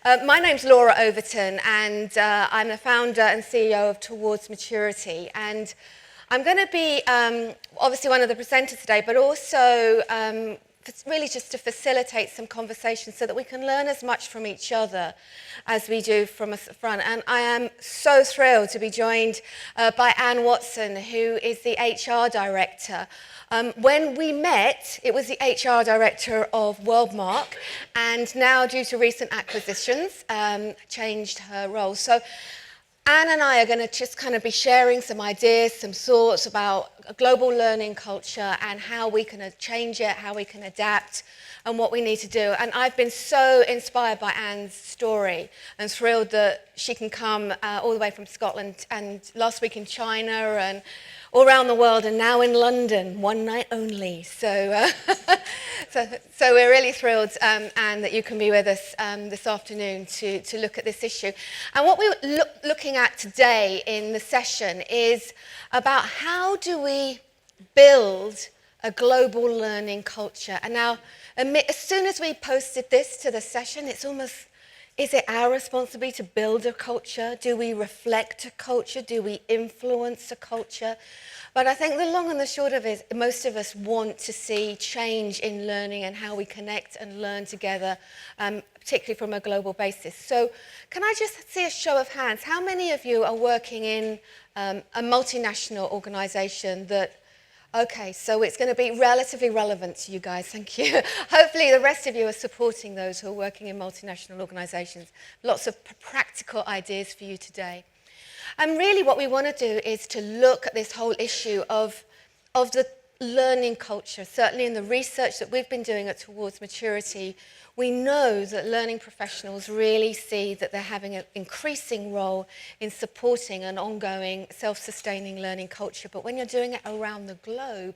My name's Laura Overton, and I'm the founder and CEO of Towards Maturity. And I'm going to be obviously one of the presenters today, but also really just to facilitate some conversations so that we can learn as much from each other as we do from us at the front. And I am so thrilled to be joined by Anne Watson, who is the HR director. When we met, it was the HR director of Worldmark, and now due to recent acquisitions, changed her role. So Anne and I are going to just kind of be sharing some ideas, some thoughts about a global learning culture and how we can change it, how we can adapt, and what we need to do. And I've been so inspired by Anne's story and thrilled that she can come all the way from Scotland, and last week in China and all around the world, and now in London, one night only. So so we're really thrilled, Anne, that you can be with us this afternoon to look at this issue. And what we're looking at today in the session is about how do we build a global learning culture. And now, as soon as we posted this to the session, it's almost, is it our responsibility to build a culture? Do we reflect a culture? Do we influence a culture? But I think the long and the short of it is most of us want to see change in learning and how we connect and learn together, particularly from a global basis. So can I just see a show of hands? How many of you are working in a multinational organization that, okay, so it's going to be relatively relevant to you guys, thank you. Hopefully the rest of you are supporting those who are working in multinational organizations. Lots of practical ideas for you today. And really what we want to do is to look at this whole issue of the learning culture. Certainly in the research that we've been doing at Towards Maturity, we know that learning professionals really see that they're having an increasing role in supporting an ongoing self-sustaining learning culture. But when you're doing it around the globe,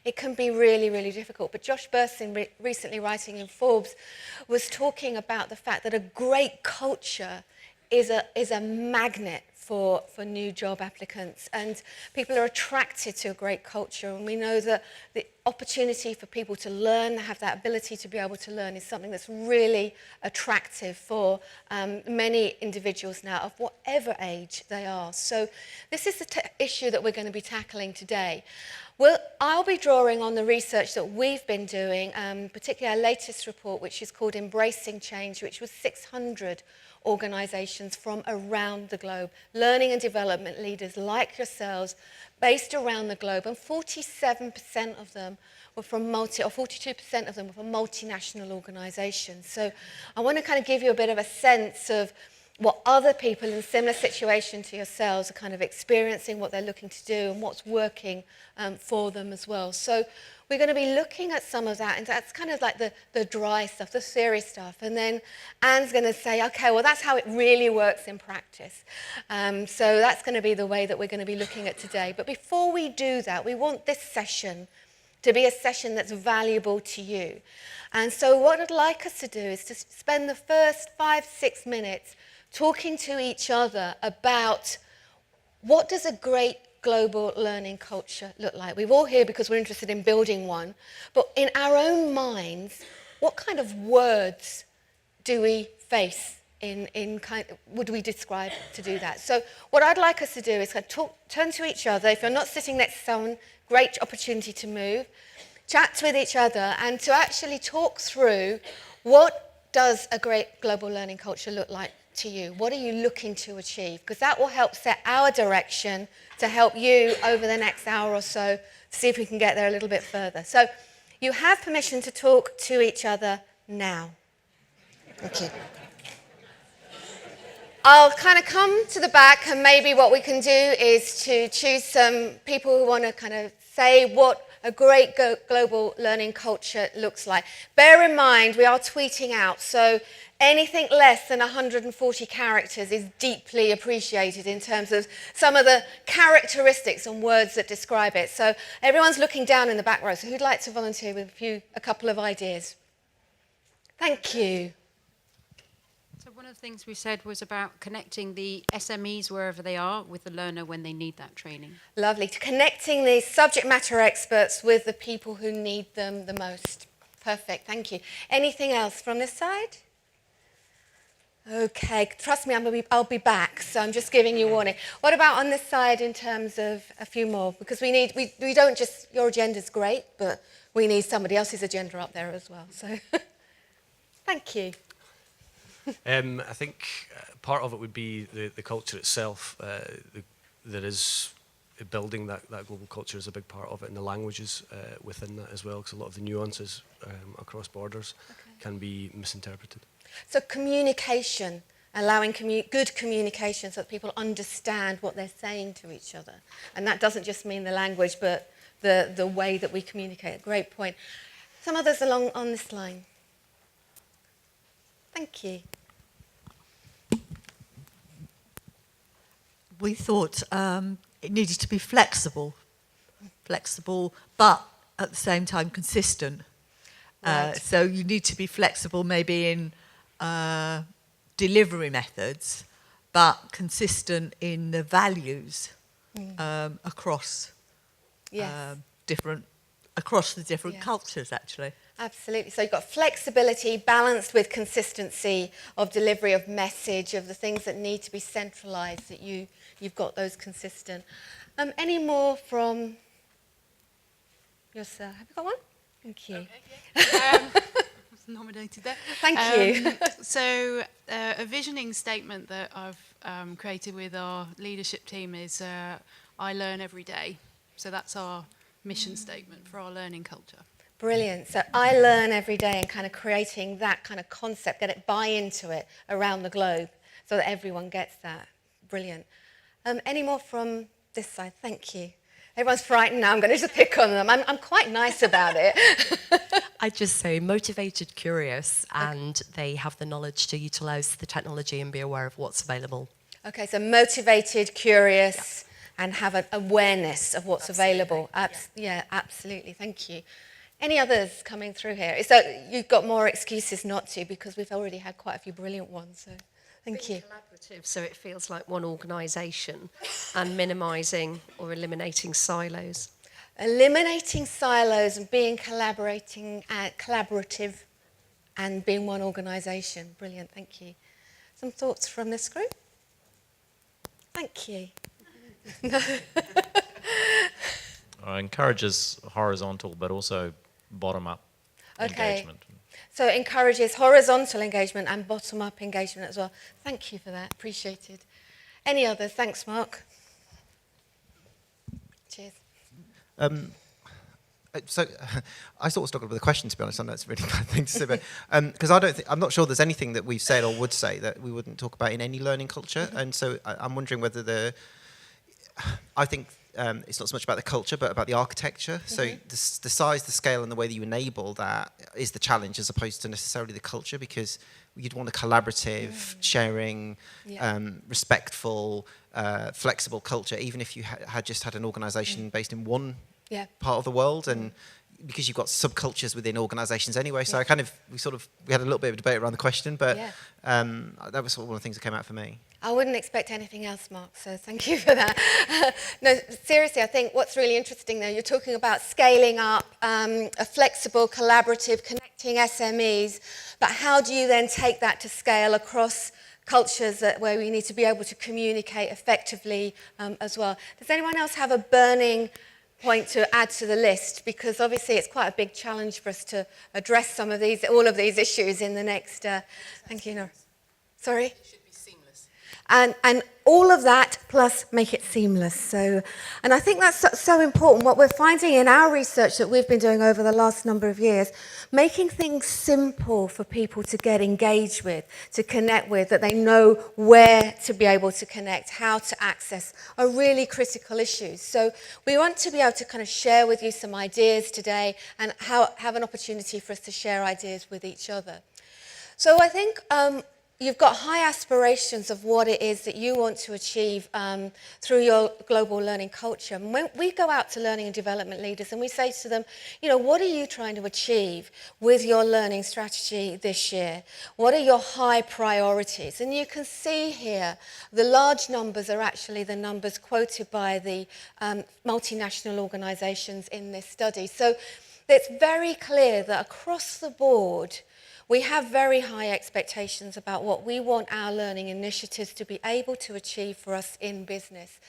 it can be really, really difficult. But Josh Bersin, recently writing in Forbes, was talking about the fact that a great culture is a magnet for new job applicants, and people are attracted to a great culture. And we know that the opportunity for people to learn, have that ability to be able to learn, is something that's really attractive for many individuals now, of whatever age they are. So this is the issue that we're going to be tackling today. Well, I'll be drawing on the research that we've been doing, particularly our latest report, which is called Embracing Change, which was 600 organizations from around the globe, learning and development leaders like yourselves, based around the globe, and 47% of them were from 42% of them were from multinational organizations. So I want to kind of give you a bit of a sense of what other people in similar situation to yourselves are kind of experiencing, what they're looking to do, and what's working for them as well. So we're going to be looking at some of that, and that's kind of like the dry stuff, the theory stuff. And then Anne's going to say, okay, well, that's how it really works in practice. So that's going to be the way that we're going to be looking at today. But before we do that, we want this session to be a session that's valuable to you. And so what I'd like us to do is to spend the first 5-6 minutes talking to each other about what does a great global learning culture look like. We're all here because we're interested in building one, but in our own minds, what kind of words do we face would we describe to do that? So what I'd like us to do is kind of turn to each other. If you're not sitting next to someone, great opportunity to move, chat with each other, and to actually talk through what does a great global learning culture look like to you? What are you looking to achieve? Because that will help set our direction to help you over the next hour or so to see if we can get there a little bit further. So you have permission to talk to each other now. Thank you. I'll kind of come to the back, and maybe what we can do is to choose some people who want to kind of say what a great global learning culture looks like. Bear in mind, we are tweeting out, so anything less than 140 characters is deeply appreciated in terms of some of the characteristics and words that describe it. So everyone's looking down in the back row. So who'd like to volunteer with a couple of ideas? Thank you. So one of the things we said was about connecting the SMEs wherever they are with the learner when they need that training. Lovely. Connecting the subject matter experts with the people who need them the most. Perfect. Thank you. Anything else from this side? Okay, trust me, I'll be back, so I'm just giving you warning. What about on this side in terms of a few more? Because we don't just, your agenda's great, but we need somebody else's agenda up there as well. So, thank you. I think part of it would be the culture itself. There is building that global culture is a big part of it, and the languages within that as well, because a lot of the nuances across borders can be misinterpreted. So communication, allowing good communication so that people understand what they're saying to each other. And that doesn't just mean the language, but the way that we communicate. Great point. Some others along on this line. Thank you. We thought it needed to be flexible, but at the same time consistent. Right. So you need to be flexible maybe in delivery methods, but consistent in the values across Yes. across the different Yes. cultures, actually. Absolutely. So you've got flexibility balanced with consistency of delivery of message, of the things that need to be centralised, that you've got those consistent. Any more from yourself? Have you got one? Thank you. Was nominated there. Thank you. So a visioning statement that I've created with our leadership team is I learn every day. So that's our mission statement for our learning culture. Brilliant. So I learn every day, and kind of creating that kind of concept, get it buy into it around the globe so that everyone gets that. Brilliant. Any more from this side? Thank you. Everyone's frightened now. I'm going to just pick on them. I'm quite nice about it. I'd just say motivated, curious, and they have the knowledge to utilise the technology and be aware of what's available. Okay, so motivated, curious, and have an awareness of what's available. Yeah, absolutely. Thank you. Any others coming through here? So you've got more excuses not to, because we've already had quite a few brilliant ones. So thank you. Collaborative, so it feels like one organisation, and minimising or eliminating silos. Eliminating silos and being collaborative and being one organisation. Brilliant, thank you. Some thoughts from this group? Thank you. Encourages horizontal but also bottom-up engagement. So it encourages horizontal engagement and bottom-up engagement as well. Thank you for that, appreciated. Any others? Thanks, Mark. Cheers. So I sort of struggled with the question, to be honest. I know it's a really bad thing to say, but because I'm not sure there's anything that we've said or would say that we wouldn't talk about in any learning culture. And so I'm wondering whether I think it's not so much about the culture, but about the architecture. So the size, the scale, and the way that you enable that is the challenge, as opposed to necessarily the culture, because you'd want a collaborative, sharing, respectful, flexible culture, even if you had just had an organisation based in one part of the world, and because you've got subcultures within organisations anyway. So we had a little bit of a debate around the question, but that was sort of one of the things that came out for me. I wouldn't expect anything else, Mark, so thank you for that. No, seriously, I think what's really interesting, though, you're talking about scaling up, a flexible, collaborative, connecting SMEs, but how do you then take that to scale across cultures where we need to be able to communicate effectively as well? Does anyone else have a burning point to add to the list? Because obviously it's quite a big challenge for us to address all of these issues in the next... thank you, Nora. Sorry? And all of that, plus make it seamless. So, and I think that's so important. What we're finding in our research that we've been doing over the last number of years, making things simple for people to get engaged with, to connect with, that they know where to be able to connect, how to access, are really critical issues. So we want to be able to kind of share with you some ideas today and have an opportunity for us to share ideas with each other. So I think... you've got high aspirations of what it is that you want to achieve through your global learning culture. And when we go out to learning and development leaders and we say to them, what are you trying to achieve with your learning strategy this year? What are your high priorities? And you can see here the large numbers are actually the numbers quoted by the multinational organisations in this study. So it's very clear that across the board, We have very high expectations about what we want our learning initiatives to be able to achieve for us in business.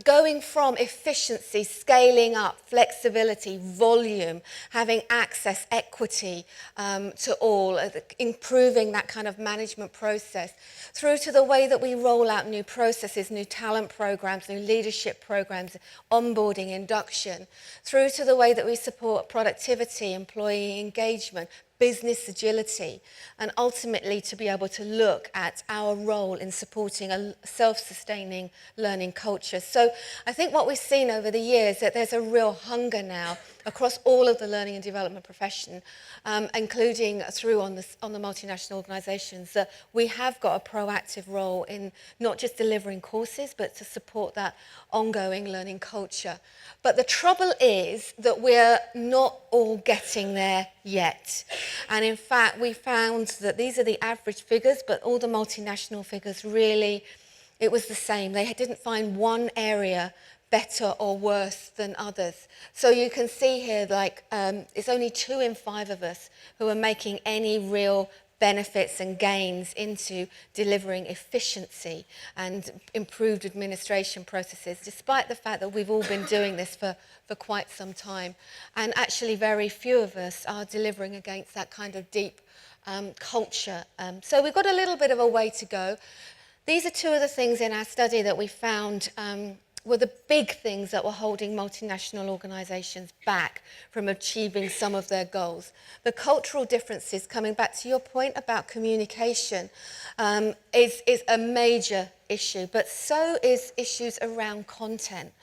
Going from efficiency, scaling up, flexibility, volume, having access, equity to all, improving that kind of management process, through to the way that we roll out new processes, new talent programs, new leadership programs, onboarding, induction, through to the way that we support productivity, employee engagement, business agility, and ultimately to be able to look at our role in supporting a self-sustaining learning culture. So I think what we've seen over the years is that there's a real hunger now across all of the learning and development profession, including through on the multinational organisations, that we have got a proactive role in not just delivering courses, but to support that ongoing learning culture. But the trouble is that we're not all getting there yet. And in fact, we found that these are the average figures, but all the multinational figures really, it was the same. They didn't find one area better or worse than others. So you can see here, like, it's only 2 in 5 of us who are making any real benefits and gains into delivering efficiency and improved administration processes, despite the fact that we've all been doing this for quite some time. And actually very few of us are delivering against that kind of deep culture. So we've got a little bit of a way to go. These are 2 of the things in our study that we found were the big things that were holding multinational organisations back from achieving some of their goals. The cultural differences, coming back to your point about communication, is a major issue, but so is issues around content.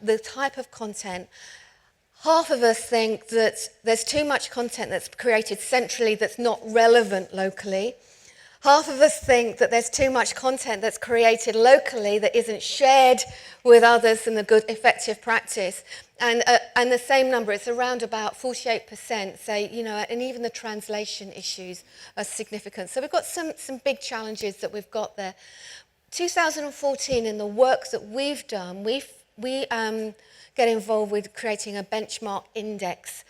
The type of content. Half of us think that there's too much content that's created centrally that's not relevant locally. Half of us think that there's too much content that's created locally that isn't shared with others in the good, effective practice. And the same number, it's around about 48% say, you know, and even the translation issues are significant. So we've got some big challenges that we've got there. 2014, in the work that we've done, we get involved with creating a benchmark index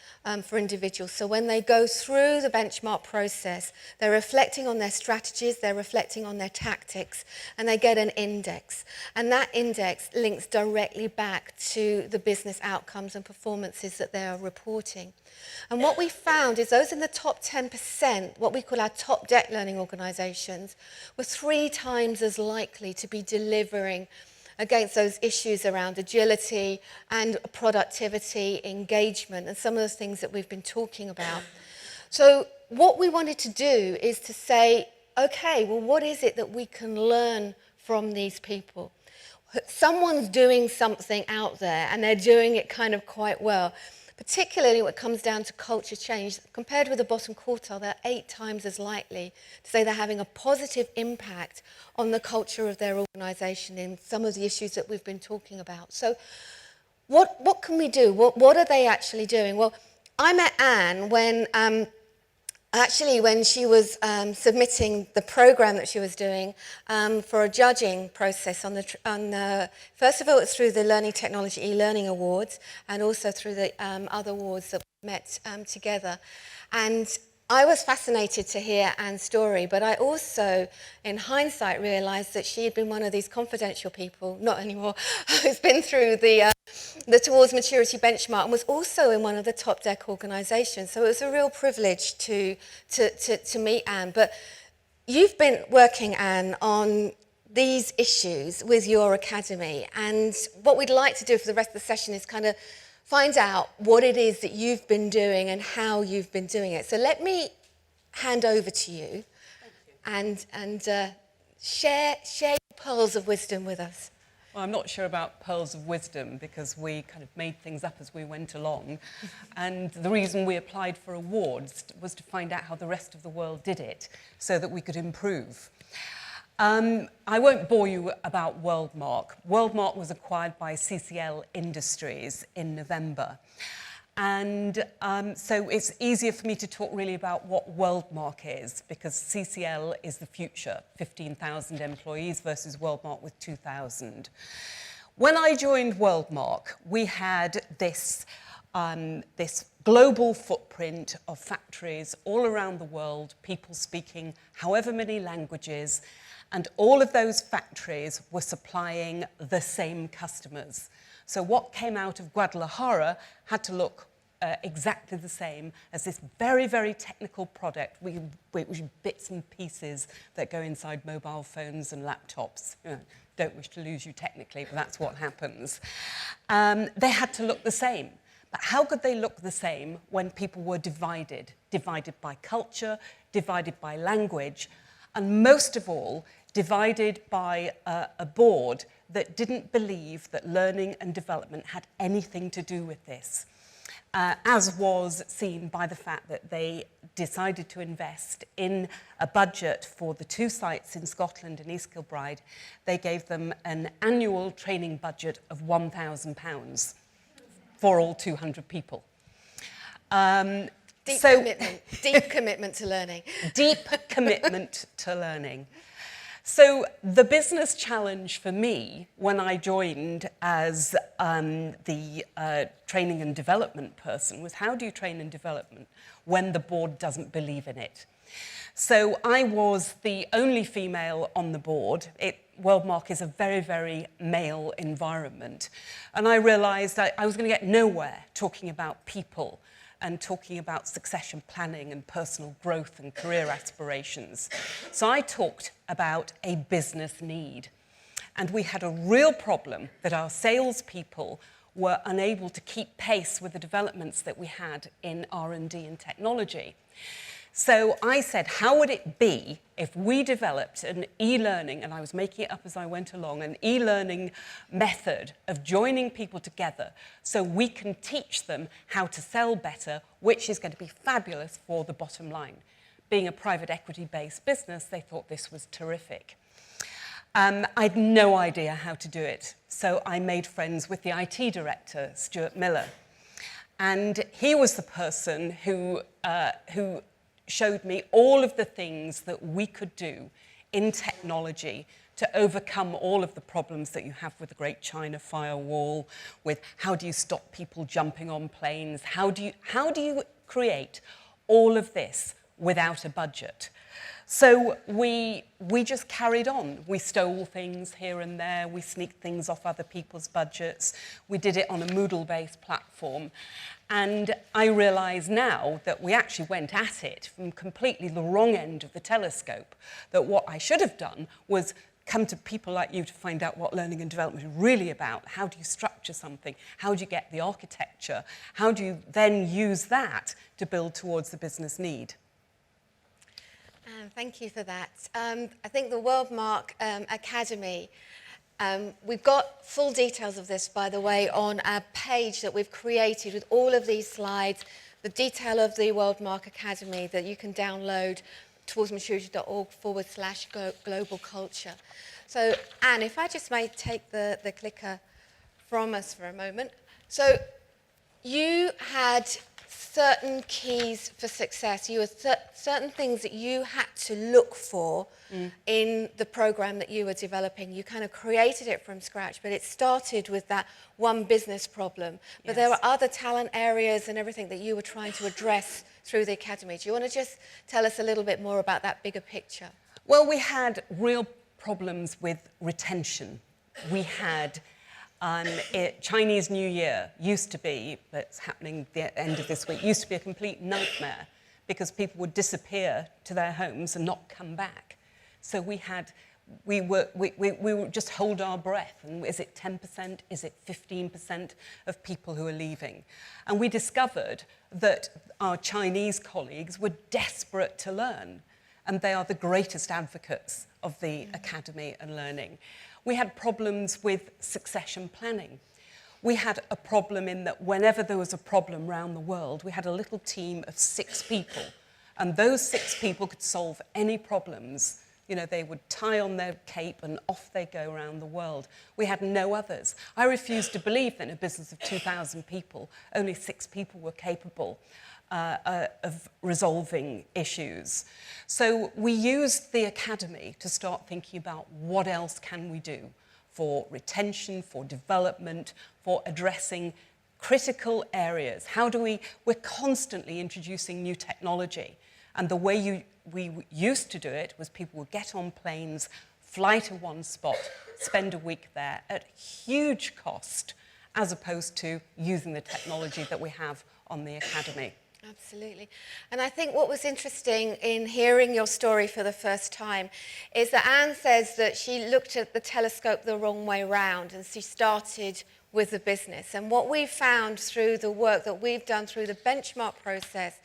for individuals. So when they go through the benchmark process, they're reflecting on their strategies, they're reflecting on their tactics, and they get an index. And that index links directly back to the business outcomes and performances that they are reporting. And what we found is those in the top 10%, what we call our top deck learning organisations, were 3 times as likely to be delivering against those issues around agility and productivity, engagement, and some of the things that we've been talking about. So what we wanted to do is to say, okay, well, what is it that we can learn from these people? Someone's doing something out there, and they're doing it kind of quite well. Particularly when it comes down to culture change, compared with the bottom quartile, they're 8 times as likely to say they're having a positive impact on the culture of their organisation in some of the issues that we've been talking about. So what can we do? What are they actually doing? Well, I met Anne when she was submitting the program that she was doing for a judging process first of all, it's through the Learning Technology e-Learning Awards, and also through the other awards that we met together. And I was fascinated to hear Anne's story, but I also, in hindsight, realised that she had been one of these confidential people, not anymore, who's been through the Towards Maturity benchmark and was also in one of the top deck organisations. So it was a real privilege to meet Anne. But you've been working, Anne, on these issues with your academy. And what we'd like to do for the rest of the session is kind of find out what it is that you've been doing and how you've been doing it. So let me hand over to you, and share your pearls of wisdom with us. Well, I'm not sure about pearls of wisdom because we kind of made things up as we went along. And the reason we applied for awards was to find out how the rest of the world did it so that we could improve. I won't bore you about Worldmark. Worldmark was acquired by CCL Industries in November. And so it's easier for me to talk really about what Worldmark is, because CCL is the future, 15,000 employees versus Worldmark with 2,000. When I joined Worldmark, we had this global footprint of factories all around the world, people speaking however many languages, and all of those factories were supplying the same customers. So what came out of Guadalajara had to look exactly the same as this very, very technical product, which bits and pieces that go inside mobile phones and laptops. Don't wish to lose you technically, but that's what happens. They had to look the same. But how could they look the same when people were divided? Divided by culture, divided by language, and most of all, divided by a board that didn't believe that learning and development had anything to do with this. As was seen by the fact that they decided to invest in a budget for the 2 sites in Scotland and East Kilbride. They gave them an annual training budget of £1,000 for all 200 people. Deep commitment to learning. Deep commitment to learning. So the business challenge for me when I joined as the training and development person was, how do you train and development when the board doesn't believe in it? So I was the only female on the board. Worldmark is a very, very male environment. And I realized I was going to get nowhere talking about people and talking about succession planning and personal growth and career aspirations. So I talked about a business need. And we had a real problem that our salespeople were unable to keep pace with the developments that we had in R&D and technology. So I said, how would it be if we developed an e-learning, and I was making it up as I went along, an e-learning method of joining people together so we can teach them how to sell better, which is going to be fabulous for the bottom line. Being a private equity-based business, they thought this was terrific. I had no idea how to do it, so I made friends with the IT director, Stuart Miller. And he was the person who showed me all of the things that we could do in technology to overcome all of the problems that you have with the Great China Firewall, with how do you stop people jumping on planes, how do you create all of this without a budget? So we just carried on. We stole things here and there. We sneaked things off other people's budgets. We did it on a Moodle-based platform. And I realise now that we actually went at it from completely the wrong end of the telescope, that what I should have done was come to people like you to find out what learning and development is really about. How do you structure something? How do you get the architecture? How do you then use that to build towards the business need? Thank you for that. I think the Worldmark Academy, we've got full details of this, by the way, on our page that we've created with all of these slides, the detail of the Worldmark Academy that you can download towardsmaturity.org/global culture. So, Anne, if I just may take the clicker from us for a moment. So, you had certain keys for success. You had certain things that you had to look for in the program that you were developing. You kind of created it from scratch, but it started with that one business problem. But there were other talent areas and everything that you were trying to address through the academy. Do you want to just tell us a little bit more about that bigger picture? Well, we had real problems with retention. We had Chinese New Year used to be, but it's happening the end of this week, used to be a complete nightmare because people would disappear to their homes and not come back. So we would just hold our breath. And is it 10%? Is it 15% of people who are leaving? And we discovered that our Chinese colleagues were desperate to learn, and they are the greatest advocates of the academy and learning. We had problems with succession planning. We had a problem in that whenever there was a problem around the world, we had a little team of 6 people, and those 6 people could solve any problems. You know, they would tie on their cape and off they go around the world. We had no others. I refused to believe that in a business of 2,000 people, only 6 people were capable of resolving issues. So we used the academy to start thinking about what else can we do for retention, for development, for addressing critical areas. We're constantly introducing new technology. And the way we used to do it was people would get on planes, fly to one spot, spend a week there at huge cost, as opposed to using the technology that we have on the academy. Absolutely. And I think what was interesting in hearing your story for the first time is that Anne says that she looked at the telescope the wrong way round, and she started with the business. And what we've found through the work that we've done through the benchmark process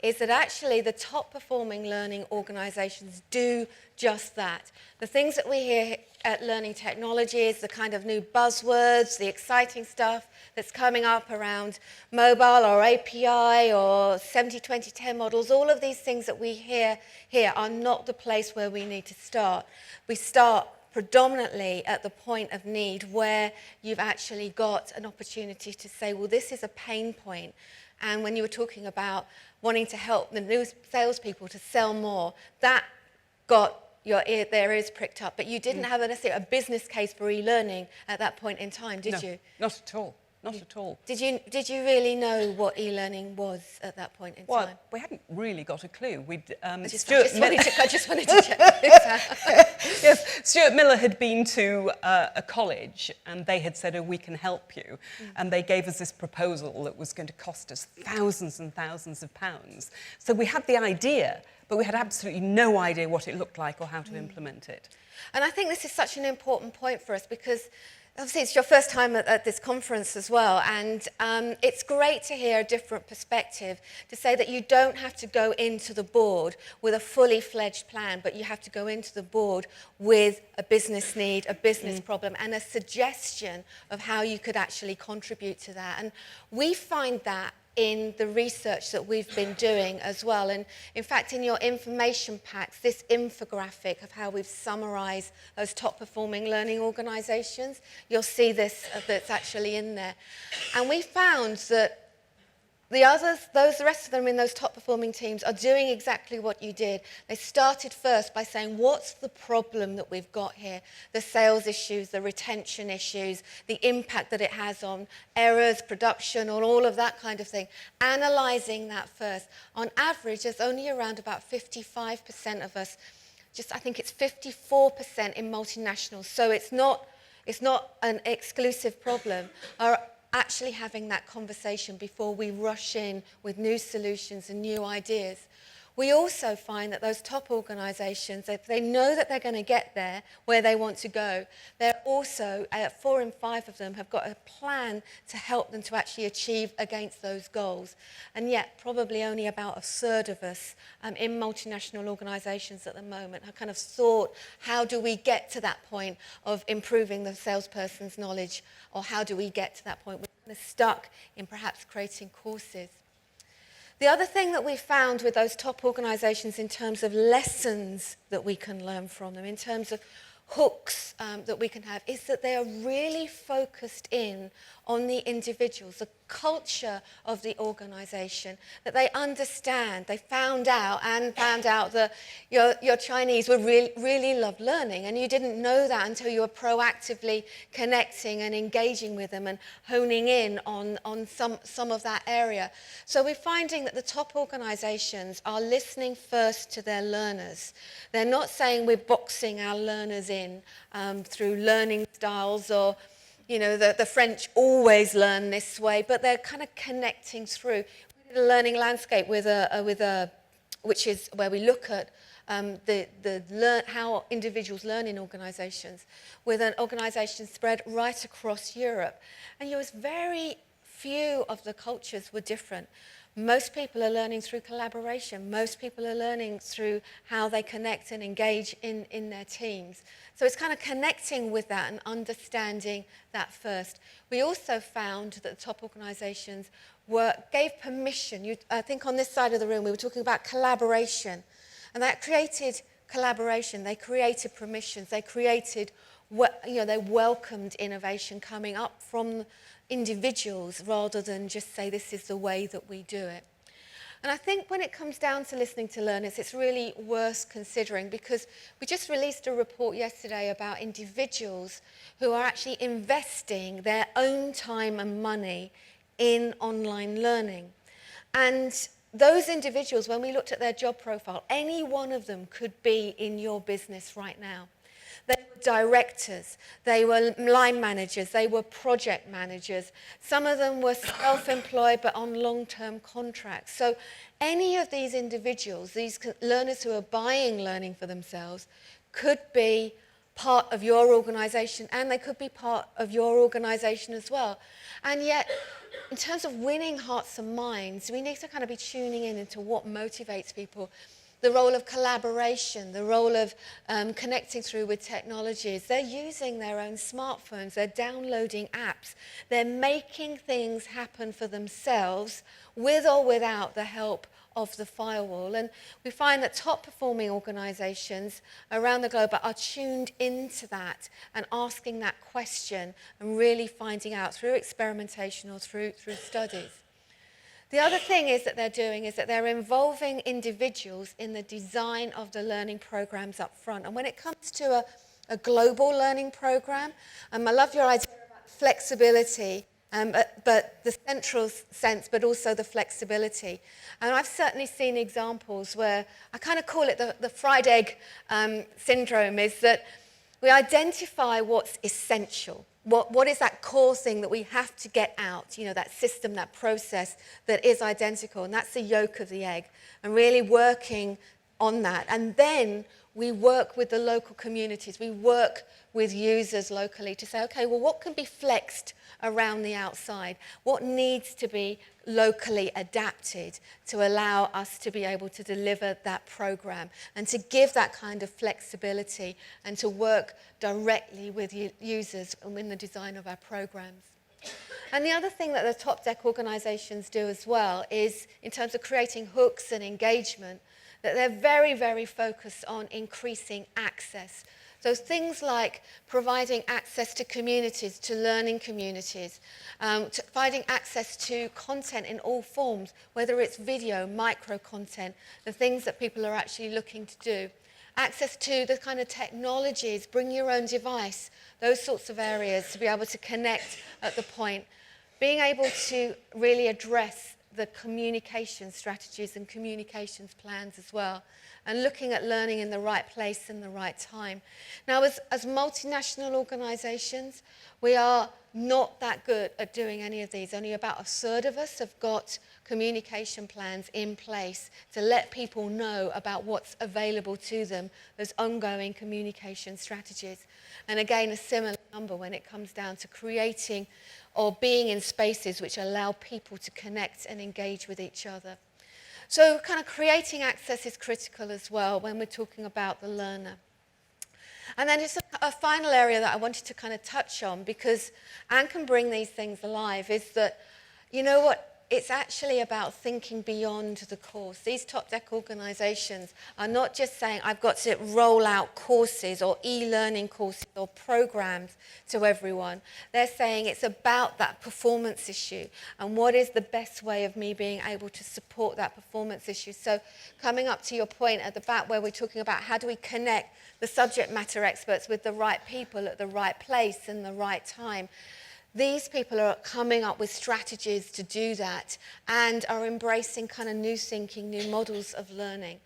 is that actually the top performing learning organisations do just that. The things that we hear at Learning Technologies, the kind of new buzzwords, the exciting stuff that's coming up around mobile or API or 70-20-10 models, all of these things that we hear here are not the place where we need to start. We start predominantly at the point of need where you've actually got an opportunity to say, well, this is a pain point. And when you were talking about wanting to help the new salespeople to sell more, that got their ears pricked up. But you didn't have necessarily a business case for e-learning at that point in time, did you? Not at all. Not at all. Did you really know what e-learning was at that point in Well, time? we hadn't really got a clue. I just wanted to check this out. Yes, Stuart Miller had been to a college and they had said, oh, we can help you. And they gave us this proposal that was going to cost us thousands and thousands of pounds. So we had the idea, but we had absolutely no idea what it looked like or how to implement it. And I think this is such an important point for us because obviously it's your first time at this conference as well, and it's great to hear a different perspective, to say that you don't have to go into the board with a fully fledged plan, but you have to go into the board with a business need, a business problem, and a suggestion of how you could actually contribute to that. And we find that in the research that we've been doing as well. And in fact, in your information packs, this infographic of how we've summarised those top performing learning organisations, you'll see this that's actually in there. And we found that the rest of them in those top performing teams are doing exactly what you did. They started first by saying, what's the problem that we've got here? The sales issues, the retention issues, the impact that it has on errors, production, on all of that kind of thing. Analysing that first. On average, there's only around about 55% of us, I think it's 54% in multinationals, so it's not an exclusive problem, are actually having that conversation before we rush in with new solutions and new ideas. We also find that those top organisations, if they know that they're going to get there, where they want to go, they're also, 4 in 5 of them have got a plan to help them to actually achieve against those goals. And yet, probably only about a third of us in multinational organisations at the moment have kind of thought, how do we get to that point of improving the salesperson's knowledge, or how do we get to that point? We're kind of stuck in perhaps creating courses. The other thing that we found with those top organisations in terms of lessons that we can learn from them, in terms of hooks that we can have, is that they are really focused in on the individuals, the culture of the organisation, that they understand. They found out that your Chinese would really love learning, and you didn't know that until you were proactively connecting and engaging with them and honing in on some of that area. So we're finding that the top organisations are listening first to their learners. They're not saying we're boxing our learners in through learning styles, or the French always learn this way, but they're kind of connecting through. We did a learning landscape which is where we look at how individuals learn in organisations, with an organisation spread right across Europe. And very few of the cultures were different. Most people are learning through collaboration. Most people are learning through how they connect and engage in their teams. So it's kind of connecting with that and understanding that first. We also found that the top organisations gave permission. I think on this side of the room we were talking about collaboration. And that created collaboration. They created permissions. They created, they welcomed innovation coming up from individuals rather than just say this is the way that we do it. And I think when it comes down to listening to learners, it's really worth considering, because we just released a report yesterday about individuals who are actually investing their own time and money in online learning. And those individuals, when we looked at their job profile, any one of them could be in your business right now. They were directors, they were line managers, they were project managers. Some of them were self-employed but on long-term contracts. So any of these individuals, these learners who are buying learning for themselves, could be part of your organisation, and they could be part of your organisation as well. And yet, in terms of winning hearts and minds, we need to kind of be tuning in into what motivates people. The role of collaboration, the role of connecting through with technologies. They're using their own smartphones, they're downloading apps, they're making things happen for themselves with or without the help of the firewall. And we find that top performing organisations around the globe are tuned into that and asking that question and really finding out through experimentation or through studies. The other thing is that they're doing is that they're involving individuals in the design of the learning programs up front. And when it comes to a global learning program, I love your idea about flexibility, but the central sense, but also the flexibility. And I've certainly seen examples where I kind of call it the fried egg syndrome, is that we identify what's essential. What is that core thing that we have to get out, that system, that process that is identical, and that's the yolk of the egg, and really working on that. And then we work with the local communities, we work with users locally to say, okay, well, what can be flexed around the outside? What needs to be locally adapted to allow us to be able to deliver that program and to give that kind of flexibility and to work directly with users in the design of our programs. And the other thing that the top deck organisations do as well is, in terms of creating hooks and engagement, that they're very, very focused on increasing access. So things like providing access to communities, to learning communities, providing access to content in all forms, whether it's video, micro content, the things that people are actually looking to do. Access to the kind of technologies, bring your own device, those sorts of areas to be able to connect at the point. Being able to really address the communication strategies and communications plans as well, and looking at learning in the right place and the right time. Now, as multinational organisations, we are not that good at doing any of these. Only about a third of us have got communication plans in place to let people know about what's available to them as ongoing communication strategies. And again, a similar number when it comes down to creating or being in spaces which allow people to connect and engage with each other. So kind of creating access is critical as well when we're talking about the learner. And then just a final area that I wanted to kind of touch on, because Anne can bring these things alive, is that, you know what, it's actually about thinking beyond the course. These top deck organisations are not just saying, I've got to roll out courses or e-learning courses or programs to everyone. They're saying it's about that performance issue and what is the best way of me being able to support that performance issue. So coming up to your point at the back where we're talking about how do we connect the subject matter experts with the right people at the right place and the right time. These people are coming up with strategies to do that and are embracing kind of new thinking, new models of learning.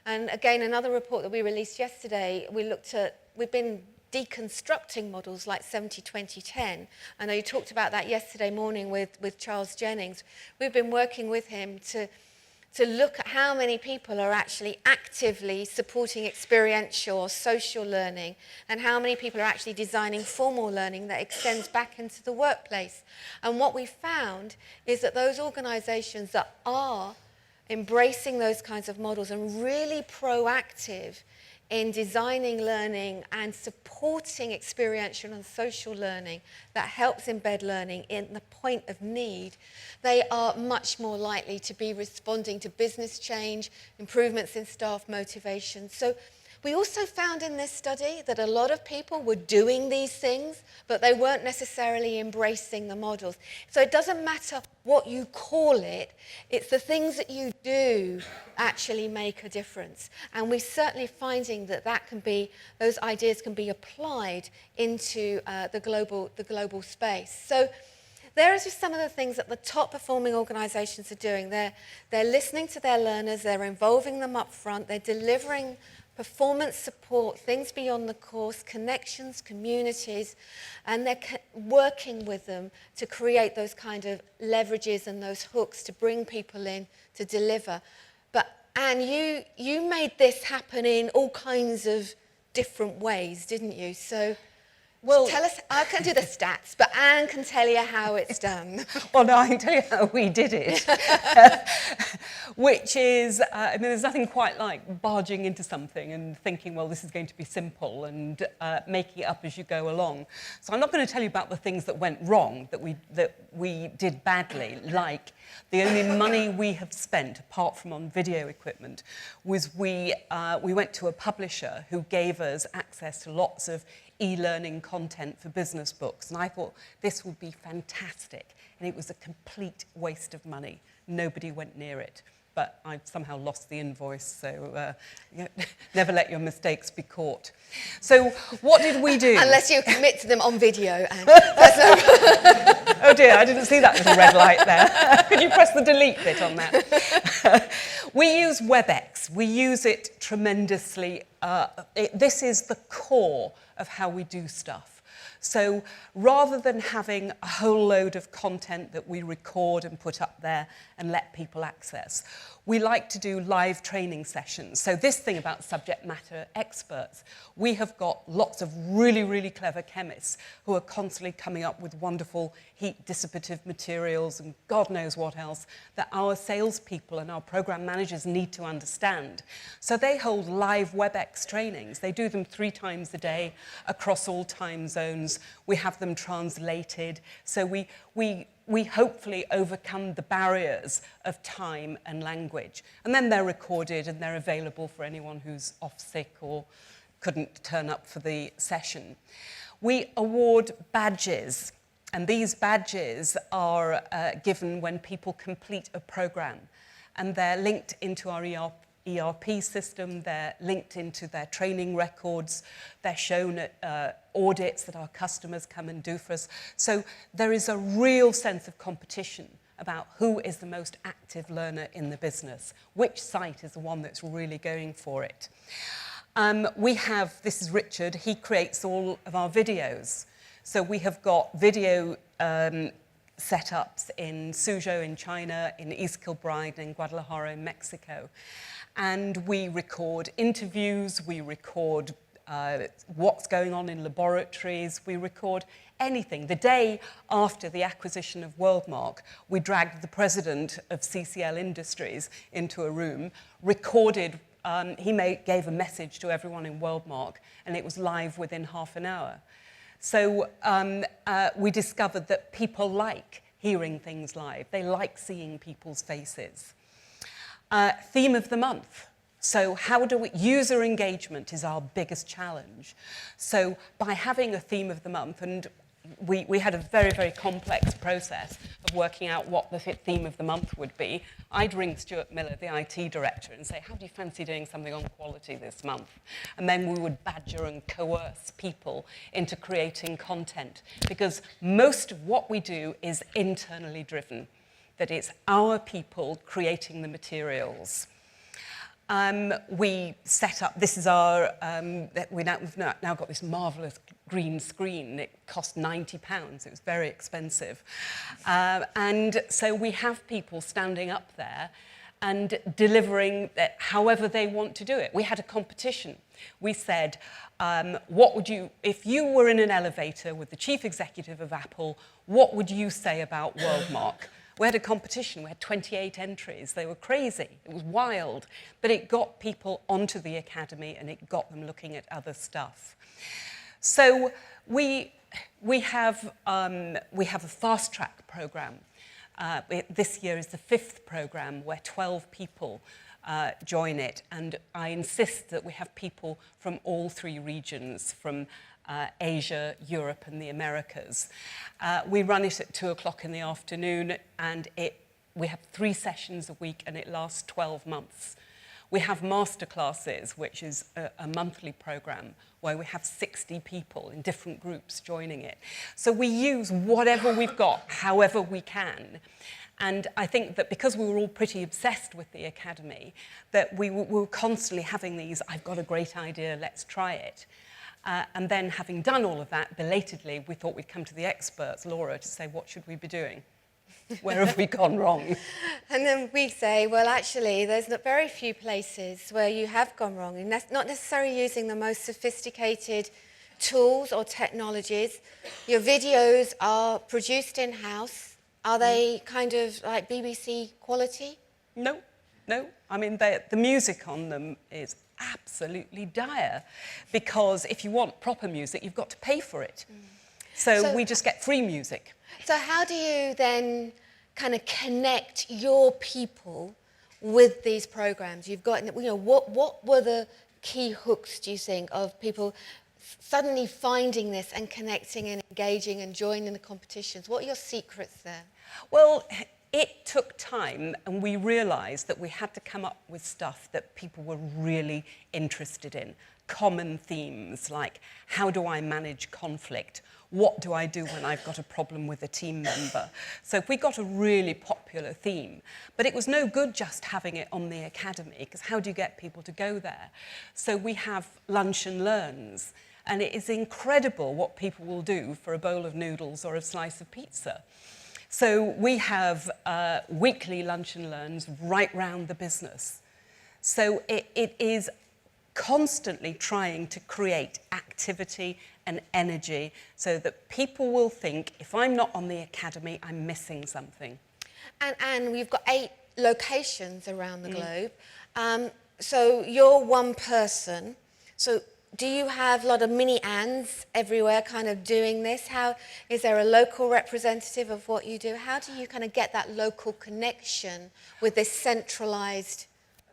And again, another report that we released yesterday, we've been deconstructing models like 70-20-10. I know you talked about that yesterday morning with Charles Jennings. We've been working with him to look at how many people are actually actively supporting experiential or social learning and how many people are actually designing formal learning that extends back into the workplace. And what we found is that those organisations that are embracing those kinds of models and really proactive in designing learning and supporting experiential and social learning that helps embed learning in the point of need, they are much more likely to be responding to business change, improvements in staff motivation. So we also found in this study that a lot of people were doing these things, but they weren't necessarily embracing the models. So it doesn't matter what you call it, it's the things that you do actually make a difference. And we're certainly finding that those ideas can be applied into the global space. So there are just some of the things that the top performing organisations are doing. They're listening to their learners, they're involving them up front, they're delivering performance support, things beyond the course, connections, communities, and they're working with them to create those kind of leverages and those hooks to bring people in to deliver. But Anne, you made this happen in all kinds of different ways, didn't you? So well, tell us, I can do the stats, but Anne can tell you how it's done. Well, no, I can tell you how we did it, which is, I mean, there's nothing quite like barging into something and thinking, well, this is going to be simple and making it up as you go along. So I'm not going to tell you about the things that went wrong, that we did badly, like the only money we have spent, apart from on video equipment, was we went to a publisher who gave us access to lots of e-learning content for business books. And I thought this would be fantastic. And it was a complete waste of money. Nobody went near it. But I somehow lost the invoice, so never let your mistakes be caught. So what did we do? Unless you commit to them on video. And oh dear, I didn't see that little red light there. Could you press the delete bit on that? We use WebEx. We use it tremendously. This is the core of how we do stuff. So rather than having a whole load of content that we record and put up there and let people access, we like to do live training sessions. So this thing about subject matter experts, we have got lots of really, really clever chemists who are constantly coming up with wonderful heat dissipative materials and God knows what else that our salespeople and our program managers need to understand. So they hold live WebEx trainings. They do them 3 times a day across all time zones. We have them translated. So we hopefully overcome the barriers of time and language. And then they're recorded and they're available for anyone who's off sick or couldn't turn up for the session. We award badges, and these badges are given when people complete a program. And they're linked into our ERP system, they're linked into their training records, they're shown at audits that our customers come and do for us. So there is a real sense of competition about who is the most active learner in the business, which site is the one that's really going for it. We have, this is Richard, he creates all of our videos. So we have got video setups in Suzhou in China, in East Kilbride, in Guadalajara in Mexico. And we record interviews, we record what's going on in laboratories, we record anything. The day after the acquisition of Worldmark, we dragged the president of CCL Industries into a room, recorded, gave a message to everyone in Worldmark, and it was live within half an hour. So we discovered that people like hearing things live. They like seeing people's faces. Theme of the month. So how do we, user engagement is our biggest challenge. So by having a theme of the month, and we had a very, very complex process of working out what the theme of the month would be. I'd ring Stuart Miller, the IT director, and say, how do you fancy doing something on quality this month? And then we would badger and coerce people into creating content, because most of what we do is internally driven, that it's our people creating the materials. We set up, this is our, we've now got this marvellous green screen. It cost £90. It was very expensive. And so we have people standing up there and delivering however they want to do it. We had a competition. We said, what would you, if you were in an elevator with the chief executive of Apple, what would you say about Worldmark? We had a competition, we had 28 entries. They were crazy, it was wild, but it got people onto the academy and it got them looking at other stuff. So we have a fast track program. This year is the 5th program where 12 people join it, and I insist that we have people from all 3 regions, from Asia, Europe and the Americas. We run it at 2 o'clock in the afternoon, and we have 3 sessions a week and it lasts 12 months. We have masterclasses, which is a monthly program where we have 60 people in different groups joining it. So we use whatever we've got, however we can. And I think that because we were all pretty obsessed with the academy, that we were constantly having these, I've got a great idea, let's try it. And then having done all of that, belatedly, we thought we'd come to the experts, Laura, to say, what should we be doing? Where have we gone wrong? And then we say, well, actually, there's not very few places where you have gone wrong, and that's not necessarily using the most sophisticated tools or technologies. Your videos are produced in-house. Are they kind of like BBC quality? No, no. I mean, the music on them is absolutely dire, because if you want proper music, you've got to pay for it. So we just get free music. So how do you then kind of connect your people with these programs? You've got, you know, what were the key hooks, do you think, of people suddenly finding this and connecting and engaging and joining the competitions? What are your secrets there? Well, it took time, and we realised that we had to come up with stuff that people were really interested in. Common themes like, how do I manage conflict? What do I do when I've got a problem with a team member? So if we got a really popular theme, but it was no good just having it on the academy, because how do you get people to go there? So we have lunch and learns, and it is incredible what people will do for a bowl of noodles or a slice of pizza. So we have weekly lunch and learns right round the business. So it is constantly trying to create activity and energy so that people will think, if I'm not on the academy, I'm missing something. And we've got 8 locations around the globe. So you're one person. So do you have a lot of mini Anns everywhere kind of doing this? How is there a local representative of what you do? How do you kind of get that local connection with this centralized